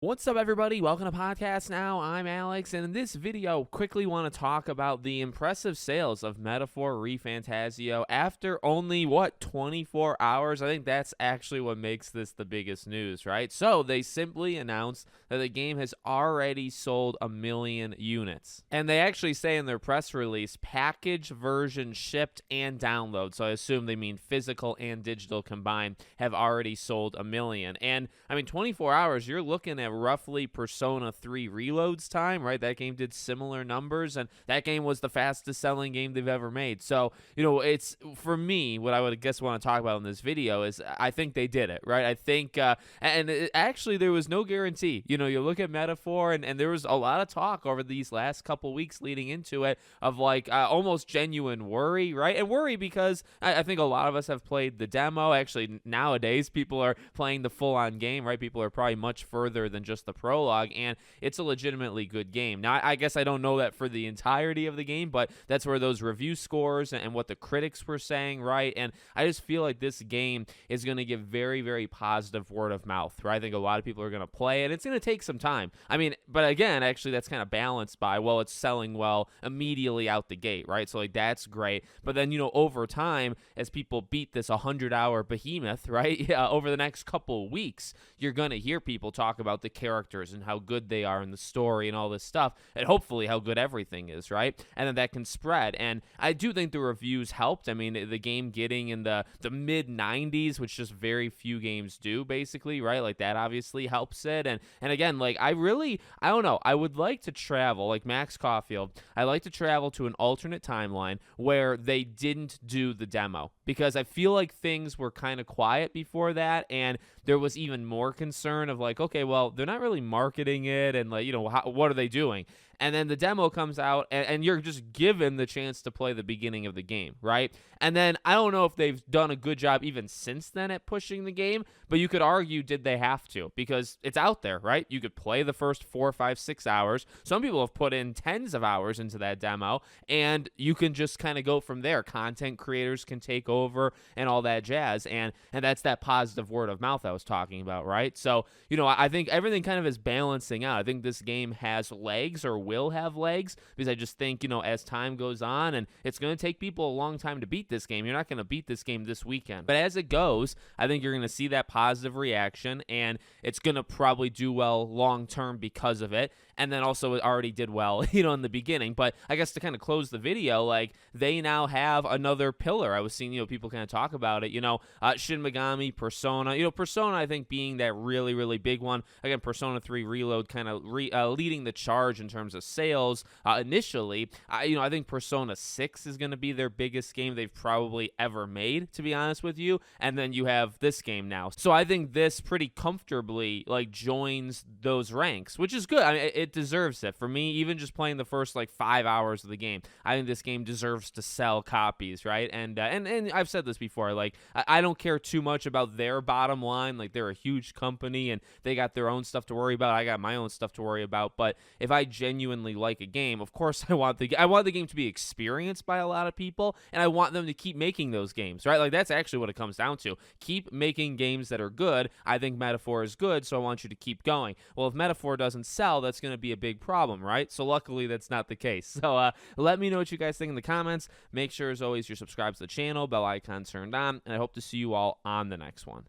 What's up, everybody? Welcome to Podcast Now. I'm Alex, and in this video, quickly want to talk about the impressive sales of Metaphor ReFantazio after only, 24 hours? I think that's actually what makes this the biggest news, right? So they simply announced that the game has already sold 1 million units. And they actually say in their press release, package version shipped and download. So I assume they mean physical and digital combined have already sold 1 million. And I mean, 24 hours, you're looking at roughly Persona 3 reloads time, right? That game did similar numbers, and that game was the fastest selling game they've ever made. So, it's, for me, what I would guess want to talk about in this video is I think they did it, right? I think, actually, there was no guarantee. You look at Metaphor, and there was a lot of talk over these last couple weeks leading into it of almost genuine worry, right? And worry because I think a lot of us have played the demo. Actually, nowadays, people are playing the full-on game, right? People are probably much further than just the prologue, and it's a legitimately good game. Now, I guess I don't know that for the entirety of the game, but that's where those review scores and what the critics were saying, right? And I just feel like this game is going to give very, very positive word of mouth, right? I think a lot of people are going to play it. It's going to take some time. I mean, but again, actually, that's kind of balanced by, well, it's selling well immediately out the gate, right? So, that's great. But then, over time, as people beat this 100-hour behemoth, right, over the next couple of weeks, you're going to hear people talk about the characters and how good they are in the story and all this stuff, and hopefully how good everything is, right? And then that can spread. And I do think the reviews helped. I mean, the game getting in the mid 90s, which just very few games do, basically, right? Like, that obviously helps it. And again, I don't know, I would like to travel, like Max Caulfield, I like to travel to an alternate timeline where they didn't do the demo, because I feel like things were kind of quiet before that, and there was even more concern of okay, well, they're not really marketing it, and what are they doing? And then the demo comes out, and you're just given the chance to play the beginning of the game, right? And then I don't know if they've done a good job even since then at pushing the game, but you could argue, did they have to? Because it's out there, right? You could play the first 4, 5, 6 hours. Some people have put in tens of hours into that demo, and you can just kind of go from there. Content creators can take over and all that jazz, and that's that positive word of mouth I was talking about, right? So, I think everything kind of is balancing out. I think this game has legs, or will have legs, because I just think, as time goes on, and it's going to take people a long time to beat this game. You're not going to beat this game this weekend. But as it goes, I think you're going to see that positive reaction, and it's going to probably do well long term because of it. And then also it already did well, in the beginning. But I guess to kind of close the video, they now have another pillar. I was seeing, people kind of talk about it, Shin Megami, Persona. Persona, I think, being that really, really big one. Again, Persona 3 Reload kind of leading the charge in terms of sales initially. I think Persona 6 is going to be their biggest game they've probably ever made, to be honest with you. And then you have this game now. So I think this pretty comfortably joins those ranks, which is good. I mean, it deserves it. For me, even just playing the first 5 hours of the game, I think this game deserves to sell copies, right? And I've said this before, I don't care too much about their bottom line. They're a huge company and they got their own stuff to worry about. I got my own stuff to worry about. But if I genuinely like a game, of course I want the game to be experienced by a lot of people, and I want them to keep making those games, right? That's actually what it comes down to. Keep making games that are good. I think Metaphor is good, so I want you to keep going. Well, if Metaphor doesn't sell, that's going to be a big problem, right? So luckily that's not the case. So let me know what you guys think in the comments. Make sure, as always, you're subscribed to the channel, bell icon turned on, and I hope to see you all on the next one.